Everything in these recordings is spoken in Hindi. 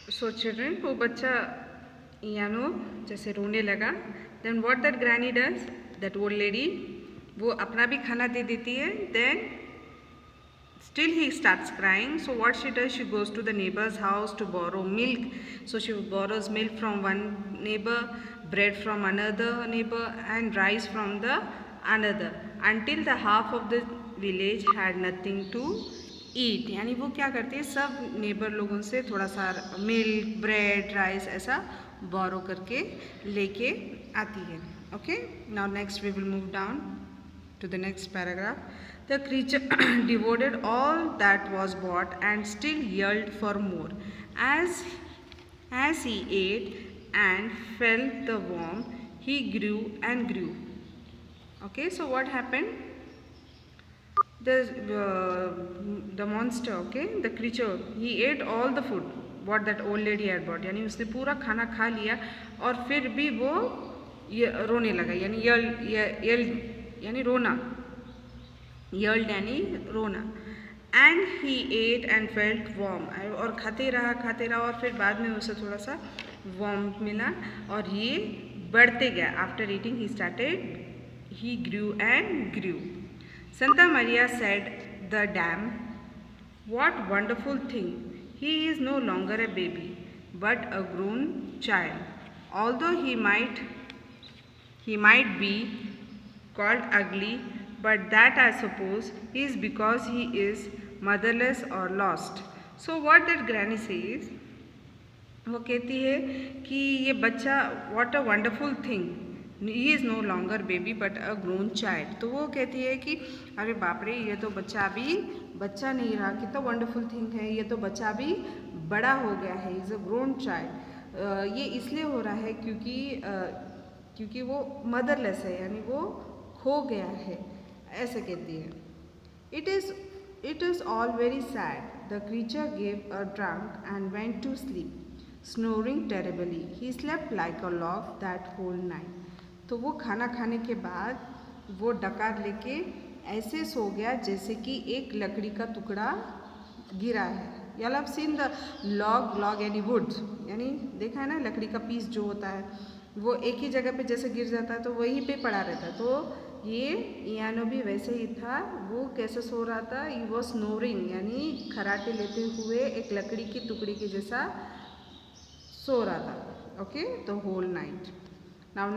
So children, वो बच्चा जैसे रोने लगा. Then what that granny does, that old lady, वो अपना भी खाना दे देती है. Then still he starts crying. So what she does, she goes to the neighbor's house to borrow milk. So she borrows milk from one neighbor, bread from another neighbor, and rice from the another, until the half of the village had nothing to eat. यानी वो क्या करती है, सब नेबर लोगों से थोड़ा सा मिल्क, ब्रेड, राइस ऐसा बोरो करके लेके आती है. Okay, now next we will move down to the next paragraph. The creature devoured all that was bought and still yelled for more. As he ate and felt the warmth, he grew and grew. Okay, so what happened? The monster, okay, the creature, he ate all the food what that old lady had bought. यानी उसने पूरा खाना खा लिया और फिर भी वो रोने लगा. यानी यानी रोना, yelled यानी रोना. And he ate and felt warm, और खाते रहा और फिर बाद में उसे थोड़ा सा वार्म मिला और ये बढ़ते गया. After eating he started, he grew and grew. Santa Maria said, the dam, what wonderful thing, he is no longer a baby but a grown child. Although he might be called ugly, but that I suppose is because he is motherless or lost. So what that granny says, वो कहती है कि ये बच्चा, what a wonderful thing, he is no longer baby but a grown child. तो वो कहती है कि अरे बाप रे, ये तो बच्चा अभी बच्चा नहीं रहा, कितना वंडरफुल थिंग है, ये तो बच्चा अभी बड़ा हो गया है, इज़ अ ग्रोन चाइल्ड. ये इसलिए हो रहा है क्योंकि वो मदरलेस है, यानी वो खो गया है, ऐसे कहती है. It is all very sad. The creature gave a drunk and went to sleep, snoring terribly. He slept like a log that whole night. तो वो खाना खाने के बाद वो डकार लेके ऐसे सो गया जैसे कि एक लकड़ी का टुकड़ा गिरा है. You have seen the log यानी wood, यानी देखा है ना, लकड़ी का पीस जो होता है वो एक ही जगह पे जैसे गिर जाता है तो वहीं पे पड़ा रहता है. तो ये इयानो भी वैसे ही था. वो कैसे सो रहा था, ही वॉज स्नोरिंग, यानी खराटे लेते हुए एक लकड़ी की टुकड़ी के जैसा सो रहा था. Okay, the whole night. Now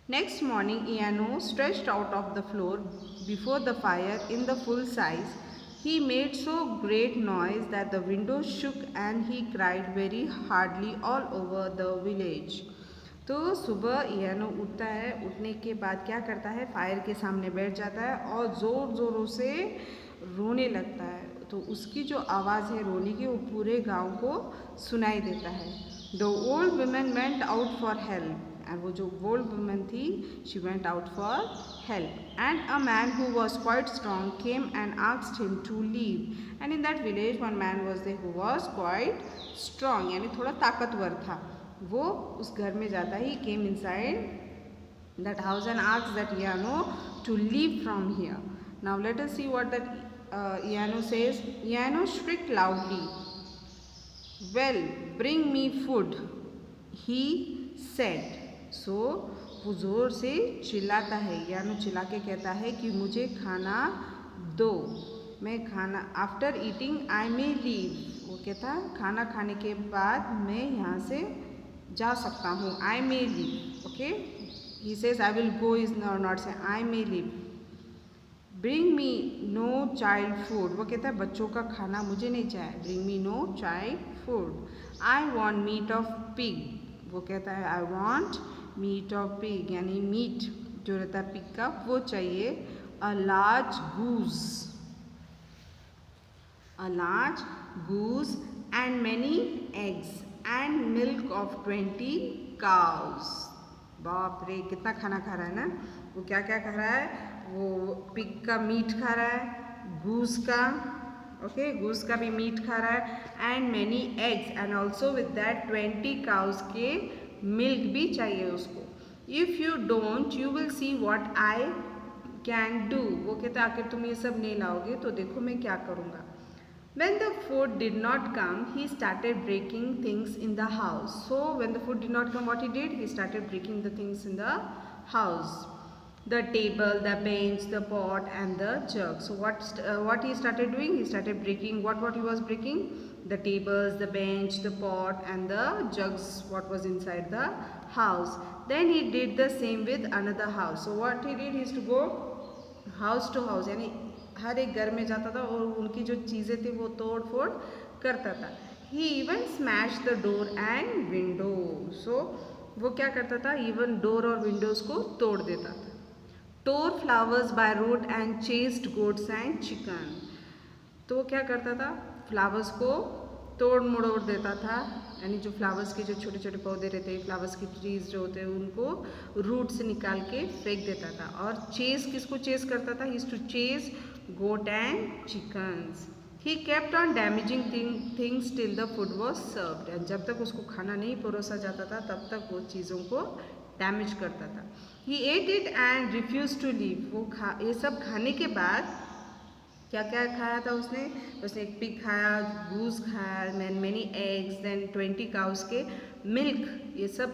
next morning Iano stretched out of the floor before the fire in the full size. He made so great noise that the windows shook and he cried very hardly all over the village. तो सुबह इयानो उठता है, उठने के बाद क्या करता है, फायर के सामने बैठ जाता है और ज़ोरों से रोने लगता है. तो उसकी जो आवाज़ है रोने की, वो पूरे गांव को सुनाई देता है. The old woman went out for help. और वो जो ओल्ड वुमन थी, she went out for help. And a man who was quite strong came and asked him to leave. And in that village one man was there who was quite strong, यानी थोड़ा ताकतवर था. वो उस घर में जाता ही came inside that house and asked that Iyano to leave from here. Now let us see what that Iyano says. Iyano shrieked loudly, well bring me food, he said. So वो ज़ोर से चिल्लाता है, यानो चिल्ला के कहता है कि मुझे खाना दो, मैं खाना, after eating I may leave. वो कहता खाना खाने के बाद मैं यहाँ से जा सकता हूँ, I may leave. Okay, he says I will go is not say I may leave. Bring me no child food, वो कहता है बच्चों का खाना मुझे नहीं चाहिए. Bring me no child food. I want meat of pig, वो कहता है I want meat of pig, यानी मीट जो रहता है पिग का वो चाहिए. A large goose and many eggs and milk of 20 cows. बाप रे, कितना खाना खा रहा है ना. वो क्या क्या खा रहा है, वो पिग का मीट खा रहा है, गूज का, ओके, गूज का भी मीट खा रहा है, and many eggs, and also with that 20 cows के मिल्क भी चाहिए उसको. If you don't you will see what I can do. वो कहता है आखिर तुम ये सब नहीं लाओगे तो देखो मैं क्या करूँगा. When the food did not come, he started breaking things in the house. So when the food did not come, what he did? He started breaking the things in the house. The table, the bench, the pot and the jug. So what he started doing? He started breaking what he was breaking? The tables, the bench, the pot and the jugs, what was inside the house. Then he did the same with another house. So what he did? He used to go house to house, यानी हर एक घर में जाता था और उनकी जो चीज़ें थी वो तोड़ फोड़ करता था. He even smash the door and window. So वो क्या करता था? इवन डोर और विंडोज़ को तोड़ देता था. Tore flowers by root and chased goats and chicken. तो वो क्या करता था? फ्लावर्स को तोड़ मरोड़ देता था, यानी जो फ्लावर्स के जो छोटे छोटे पौधे रहते हैं, फ्लावर्स की ट्रीज जो होते हैं, उनको रूट से निकाल के फेंक देता था. और चेस किसको चेस करता था? He used to chase goat and chickens. He kept on damaging things till the food was served. And जब तक उसको खाना नहीं परोसा जाता था तब तक वो चीज़ों को डैमेज करता था. He ate it and refused to leave. वो ये सब खाने के बाद क्या क्या खाया था उसने? उसने एक पिग खाया, गूस खाया, मैनी एग्स, देन 20 काउस के मिल्क. ये सब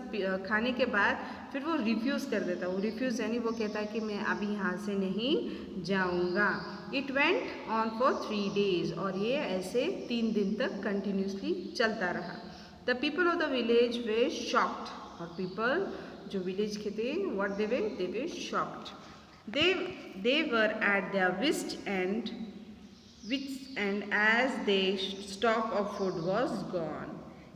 खाने के बाद फिर वो रिफ्यूज़ कर देता. वो रिफ्यूज़ यानी वो कहता है कि मैं अभी यहाँ से नहीं जाऊँगा. It went on for 3 days. और ये ऐसे 3 दिन तक कंटिन्यूसली चलता रहा. The people of the village way shocked. और पीपल जो विलेज के थे, what they way shocked. They were at their wits' end as their stock of food was gone.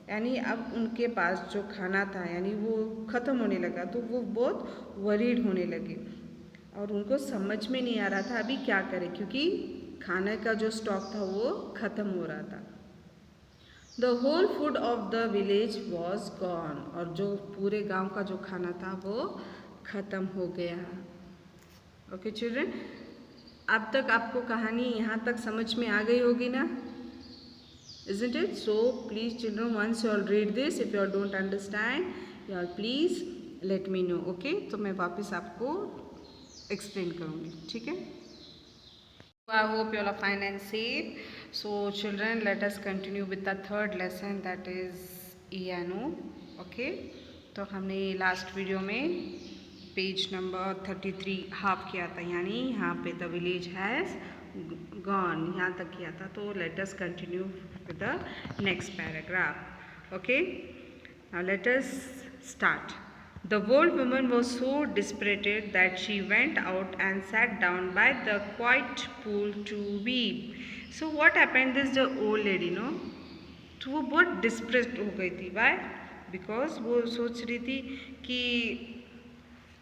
यानी अब उनके पास जो खाना था यानी वो ख़त्म होने लगा, तो वो बहुत वरीड होने लगे और उनको समझ में नहीं आ रहा था अभी क्या करें, क्योंकि खाने का जो स्टॉक था वो ख़त्म हो रहा था. The whole food of the village was gone. और जो पूरे गांव का जो खाना था वो ख़त्म हो गया. ओके चिल्ड्रन, अब तक आपको कहानी यहाँ तक समझ में आ गई होगी ना? Isn't it? So please children, once you all read this, if you all don't understand, you all please let me know. Okay? तो मैं वापस आपको explain करूँगी. ठीक है? I hope you all are fine and safe. So children, let us continue with the third lesson, that is ENO. Okay? तो हमने लास्ट वीडियो में पेज नंबर 33 हाफ किया था, यानी यहाँ पे द विलेज हैज़ गॉन यहाँ तक किया था. तो let us continue with the next paragraph. Okay, now let us start. The old woman was so desperated that she went out and sat down by the quiet pool to weep. So what happened this the old lady no, तो वो बहुत डिस्प्रेस्ड हो गई थी. वाई? बिकॉज वो सोच रही थी कि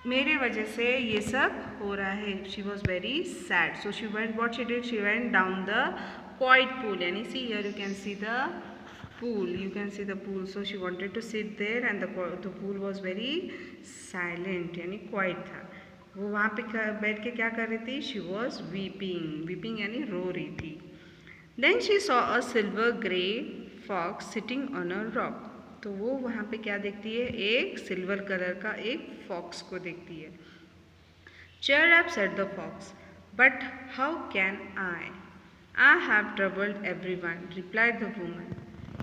मेरे वजह से ये सब हो रहा है. She was very sad. So she went, what she did, she went down the quiet pool. यानी see here you can see the pool, you can see the pool. So she wanted to sit there and the pool was very silent, यानी quiet था. वो वहाँ पे बैठ के क्या कर रही थी? She was weeping यानी रो रही थी. Then she saw a silver grey fox sitting on a rock. तो वो वहाँ पे क्या देखती है? एक सिल्वर कलर का एक फॉक्स को देखती है. Cheer up, said the fox. But how can I? I have troubled everyone, replied the woman.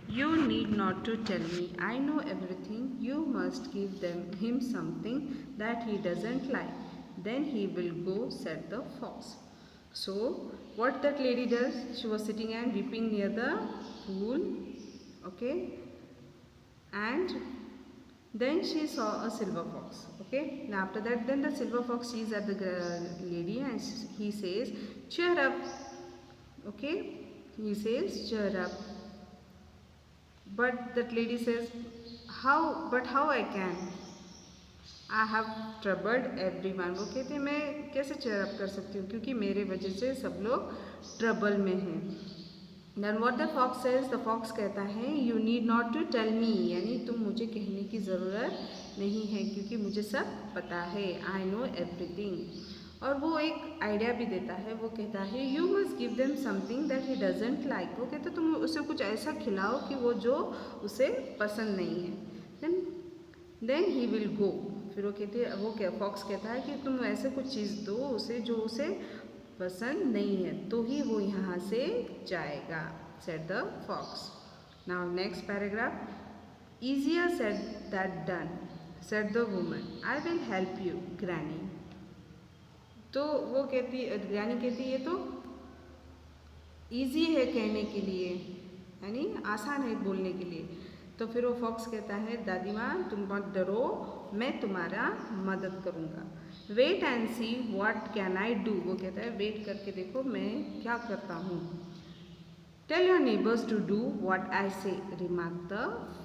You need not to tell me. I know everything. You must give him something that he doesn't like. Then he will go, said the fox. So, what that lady does? She was sitting and weeping near the pool. Okay. And then she saw a silver fox. Okay. Now after that, then the silver fox sees at the lady and he says, cheer up. Okay. He says, cheer up. But that lady says, how I can? I have troubled everyone. वो कहते हैं मैं कैसे cheer up कर सकती हूँ, क्योंकि मेरे वजह से सब लोग ट्रबल में हैं. Then what the fox says? The fox कहता है, you need not to tell me, यानी तुम मुझे कहने की ज़रूरत नहीं है क्योंकि मुझे सब पता है. I know everything. और वो एक आइडिया भी देता है. वो कहता है, you must give them something that he doesn't like. वो कहता है तुम उसे कुछ ऐसा खिलाओ कि वो जो उसे पसंद नहीं है. Then he will go. फिर वो कहते हैं, वो क्या फॉक्स कहता है कि तुम ऐसे कुछ चीज़ दो उसे जो उसे पसंद नहीं है, तो ही वो यहाँ से जाएगा. said the fox. Now next paragraph. Easier said than done, said the woman. I will help you, granny. तो वो कहती, ग्रैनी कहती है तो ईजी है कहने के लिए, यानी आसान है बोलने के लिए। तो फिर वो फॉक्स कहता है, दादी माँ तुम मत डरो, मैं तुम्हारा मदद करूँगा। Wait and see what can I do, वो कहता है वेट करके देखो मैं क्या करता हूँ। Tell your neighbours to do what I say, remark the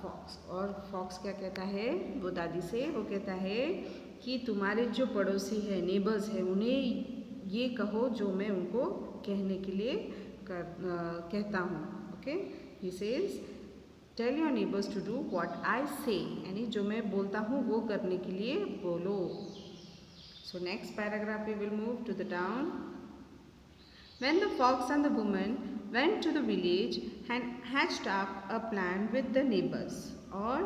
fox. और फॉक्स क्या कहता है वो दादी से, वो कहता है कि तुम्हारे जो पड़ोसी है, नेबर्स है, उन्हें ये कहो जो मैं उनको कहने के लिए कहता हूँ। Okay, he says tell your neighbours to do what I say, यानी जो मैं बोलता हूँ वो करने के लिए बोलो। So next paragraph we will move to the town. When the fox and the woman went to the village and hatched up a plan with the neighbors, और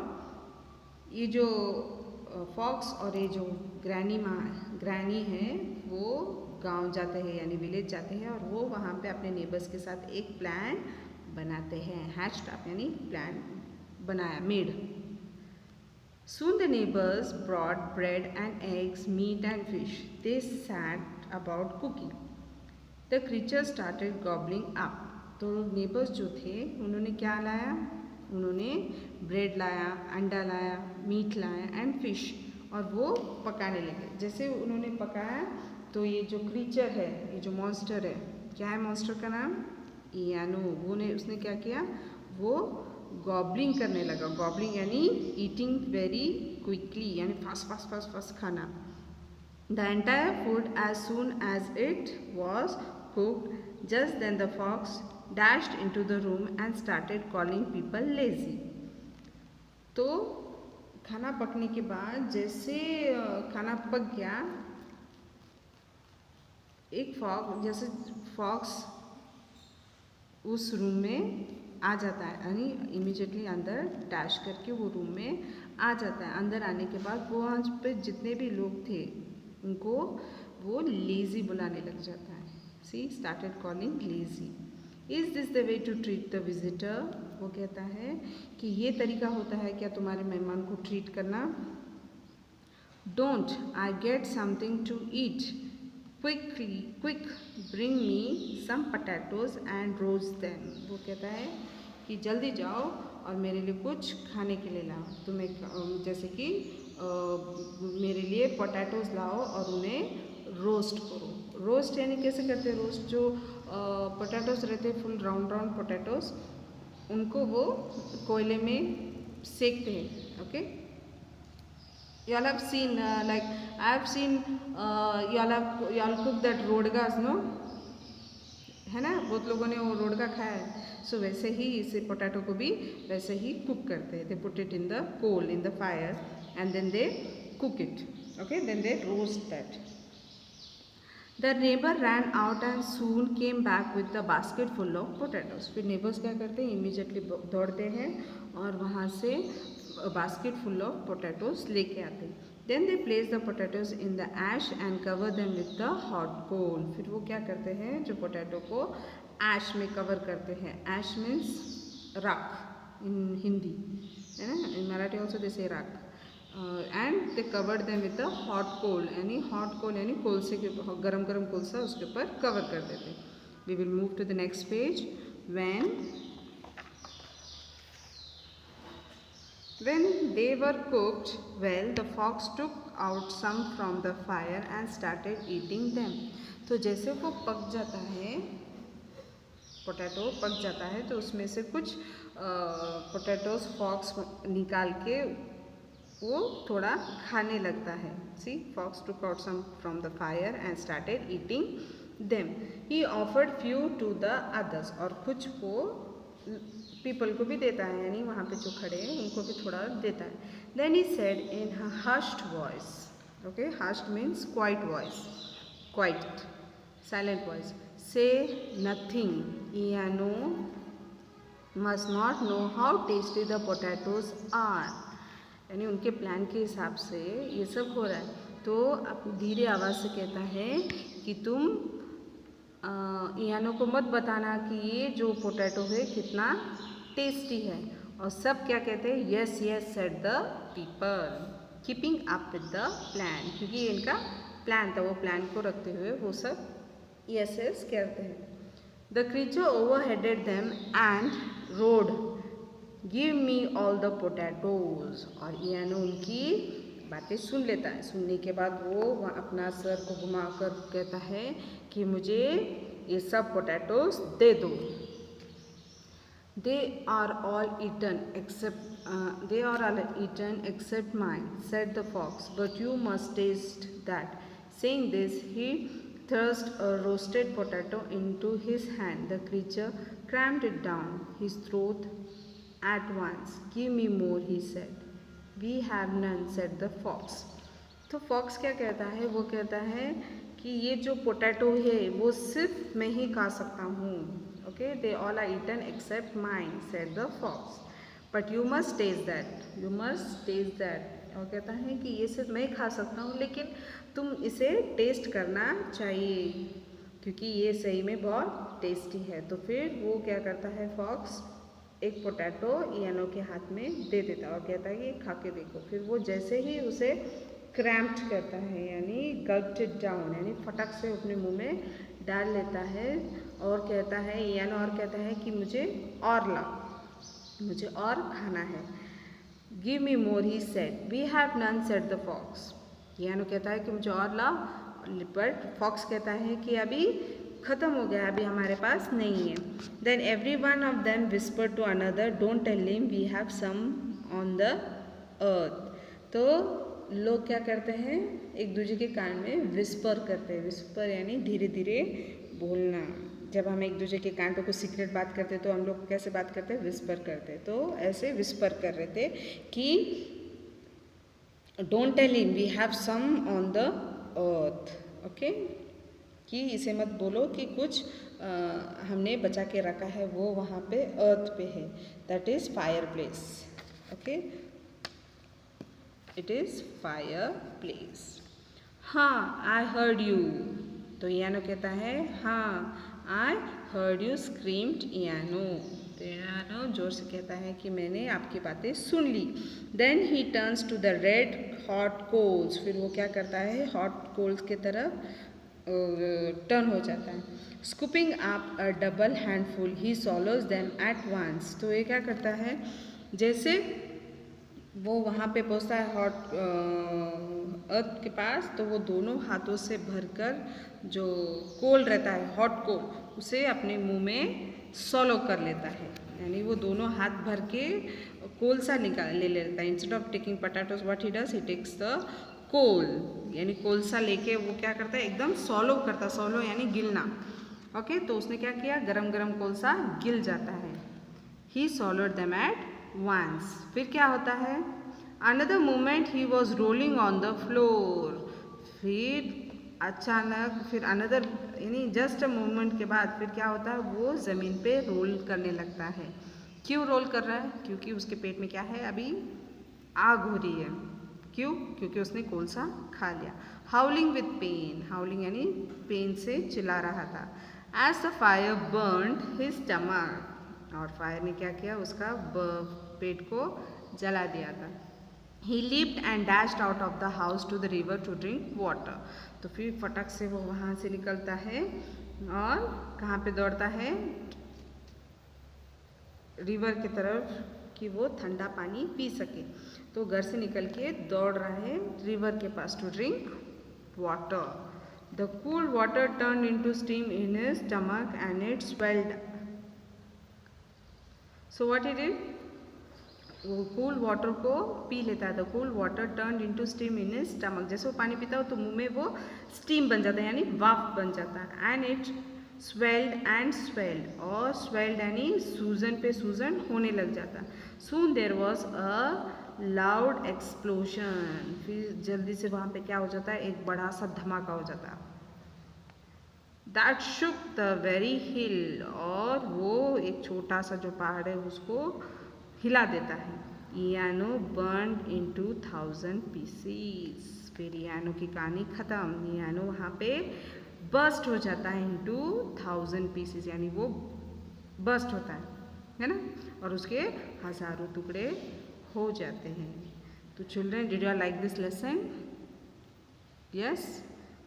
ये जो फॉक्स और ये जो ग्रैनी है वो गांव जाते हैं यानी विलेज जाते हैं, और वो वहाँ पे अपने नेबर्स के साथ एक प्लान बनाते हैं। हैच्ड अप यानी प्लान बनाया, made. Soon the neighbors brought bread and eggs, meat and fish. They sat about cooking. The creature started gobbling up. तो नेबर्स जो थे उन्होंने क्या लाया, उन्होंने ब्रेड लाया, अंडा लाया, मीट लाया एंड फिश, और वो पकाने लगे। जैसे उन्होंने पकाया तो ये जो क्रीचर है, ये जो मॉन्स्टर है, क्या है मॉन्स्टर का नाम, इयानो, उसने क्या किया, वो गॉबलिंग करने लगा। गॉबलिंग यानी ईटिंग वेरी क्विकली, यानी फास्ट खाना। The entire food as soon as it was cooked. Just then the fox dashed into the room and started calling people lazy. तो खाना पकने के बाद जैसे खाना पक गया, एक फॉक्स उस रूम में आ जाता है, यानी इमीडिएटली अंदर डैश करके वो रूम में आ जाता है। अंदर आने के बाद वो वहाँ पे जितने भी लोग थे उनको वो लेज़ी बुलाने लग जाता है। She started calling lazy. Is this the way to treat the visitor, वो कहता है कि ये तरीका होता है क्या तुम्हारे मेहमान को ट्रीट करना। Don't I get something to eat, quick bring me some potatoes and roast them. वो कहता है कि जल्दी जाओ और मेरे लिए कुछ खाने के लिए लाओ। तुम्हें जैसे कि मेरे लिए पोटैटोज़ लाओ और उन्हें रोस्ट करो। रोस्ट यानी कैसे करते हैं रोस्ट, जो पोटैटोज़ रहते हैं फुल राउंड पोटैटोज़, उनको वो कोयले में सेकते हैं। Okay, you all have seen like I have seen you all cook that रोडगास, नो, है ना, बहुत लोगों ने वो रोडगा खाया है। सो वैसे ही इसे पोटैटो को भी वैसे ही कुक करते हैं। They put it in the coal, in the fire, and then they cook it. Okay, then they roast that. The neighbor ran out and soon came back with a basket full of potatoes. फिर neighbors क्या करते हैं, immediately दौड़ते हैं और वहाँ से basket full of potatoes लेके आते हैं। Then they place the potatoes in the ash and cover them with the hot coal. फिर वो क्या करते हैं, जो पोटैटो को ash में कवर करते हैं। ash means राख in हिंदी, है ना, in Marathi also they say राख। And they covered them with the hot coal, यानी हॉट कोल यानी कोलसे के गरम कोलसा उसके ऊपर कवर कर देते। We will move to the next page. When they were cooked well, the fox took out some from the fire and started eating them. तो जैसे वो पक जाता है, पोटैटो पक जाता है, तो उसमें से कुछ पोटैटोज फॉक्स निकाल के वो थोड़ा खाने लगता है। She fox took out some from the fire and started eating them. He offered few to the others, और कुछ वो पीपल को भी देता है, यानी वहाँ पे जो खड़े हैं उनको भी थोड़ा देता है। Then he said in hushed voice, okay, hushed means quiet voice, quiet silent voice, say nothing, Ianto must not know how tasty the potatoes are. यानी उनके प्लान के हिसाब से ये सब हो रहा है। तो अब धीरे आवाज़ से कहता है कि तुम इयानो को मत बताना कि ये जो पोटैटो है कितना टेस्टी है। और सब क्या कहते हैं, yes yes said the people keeping up with the plan, क्योंकि ये इनका प्लान था, वो प्लान को रखते हुए वो सब यस यस कहते हैं। The creature over headed them and road give me all the potatoes. और इयानो उनकी बातें सुन लेता है। सुनने के बाद वो वहाँ अपना सर को घुमाकर कहता है कि मुझे ये सब पोटैटोज दे दो। They are all eaten except mine, said the fox. But you must taste that. Saying this, he thrust a roasted potato into his hand. The creature crammed it down his throat at once. Give me more, he said. We have none, said the fox. तो फॉक्स क्या कहता है, वो कहता है कि ये जो पोटैटो है वो सिर्फ मैं ही खा सकता हूँ। Okay, they all are eaten except mine, said the fox, but you must taste that, you must taste that. और कहता है कि ये सिर्फ मैं खा सकता हूँ, लेकिन तुम इसे टेस्ट करना चाहिए क्योंकि ये सही में बहुत टेस्टी है। तो फिर वो क्या करता है, फॉक्स एक पोटैटो इयानो के हाथ में दे देता है और कहता है कि खा के देखो। फिर वो जैसे ही उसे क्रैम्प्ड करता है, यानी गल्प्ड इट डाउन, यानी फटक से अपने मुंह में डाल लेता है और कहता है इयानो, और कहता है कि मुझे और ला, मुझे और खाना है। Give me more, he said. We have none, said the fox. Ianto कहता है कि मुझे और ला, बट फॉक्स कहता है कि अभी ख़त्म हो गया, अभी हमारे पास नहीं है। Then every one of them whisper to another, don't tell him we have some on the earth. तो लोग क्या करते हैं, एक दूसरे के कान में विस्पर करते हैं। विस्पर यानी धीरे धीरे बोलना। जब हम एक दूसरे के कान पे कुछ सीक्रेट बात करते हैं तो हम लोग कैसे बात करते हैं, विस्पर करते हैं। तो ऐसे विस्पर कर रहे थे कि don't tell him we have some on the earth, okay, कि इसे मत बोलो कि कुछ हमने बचा के रखा है, वो वहाँ पे अर्थ पे है, that is fire place, okay, it is fire place. हाँ, आई हर्ड यू। तो इयानो कहता है हाँ, आई हर्ड यू, स्क्रीम्ड इयानो। तो इयानो जोर से कहता है कि मैंने आपकी बातें सुन ली। Then he turns to the red hot coals. फिर वो क्या करता है, हॉट कोल्स के तरफ टर्न हो जाता है। Scooping up a double handful, he swallows them at once. तो ये क्या करता है, जैसे वो वहाँ पे पहुँचता है हॉट अर्थ के पास, तो वो दोनों हाथों से भरकर जो कोल रहता है, हॉट कोल, उसे अपने मुंह में सॉलो कर लेता है। यानी वो दोनों हाथ भर के कोलसा ले लेता है। Instead of taking potatoes what he does, he takes the coal, यानी कोलसा लेके वो क्या करता है, एकदम सॉलो करता है। सॉलो यानी गिलना, ओके। तो उसने क्या किया, गरम गरम कोलसा गिल जाता है। ही सॉलोड देम एट वंस। फिर क्या होता है, another moment he was rolling on the floor. फिर अचानक फिर अनदर यानी जस्ट अ मोमेंट के बाद फिर क्या होता है, वो ज़मीन पे रोल करने लगता है। क्यों रोल कर रहा है, क्योंकि उसके पेट में क्या है, अभी आग हो रही है। क्यों, क्योंकि उसने कोलसा खा लिया। हाउलिंग विथ पेन, हाउलिंग यानी पेन से चिल्ला रहा था। As the fire burned his stomach, और फायर ने क्या किया, उसका पेट को जला दिया था। He leaped and dashed out of the house to the river to drink water. तो फिर फटक से वो वहाँ से निकलता है और कहाँ पे दौड़ता है, रिवर की तरफ, कि वो ठंडा पानी पी सके। तो घर से निकल के दौड़ रहा है रिवर के पास to drink water. The cool water turn into steam in his stomach and it swelled. So what he did, वो कूल वाटर को पी लेता है। The cool water turn into steam in his stomach. जैसे वो पानी पीता है तो मुंह में वो स्टीम बन जाता है, यानी वाफ बन जाता है। And it swelled and swelled, और स्वेल्ड यानी सूजन पे सूजन होने लग जाता। Soon there was a loud explosion. फिर जल्दी से वहाँ पे क्या हो जाता है, एक बड़ा सा धमाका हो जाता है। दैट शुक द वेरी हिल, और वो एक छोटा सा जो पहाड़ है उसको हिला देता है। इयानो बर्न्ड इनटू 1000 पीसेस। फिर इयानो की कहानी खत्म। इयानो वहाँ पे बर्स्ट हो जाता है इनटू 1000 पीसेस, यानी वो बर्स्ट होता है ना, और उसके हज़ारों टुकड़े हो जाते हैं। तो children, did you like this lesson? Yes,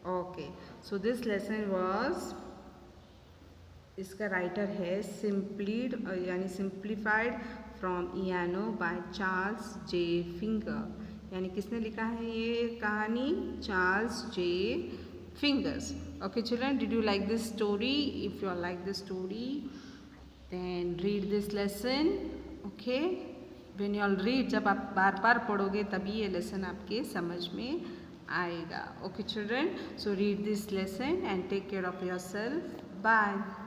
okay. So this lesson was, इसका राइटर है यानी simplified from Ianto by Charles J Finger, यानी किसने लिखा है ये कहानी? Charles J Fingers. Okay children, did you like this story? If you like this story then read this lesson. Okay, when you all read, जब आप बार बार पढ़ोगे तभी ये लेसन आपके समझ में आएगा। Okay children, so read this lesson and take care of yourself. Bye.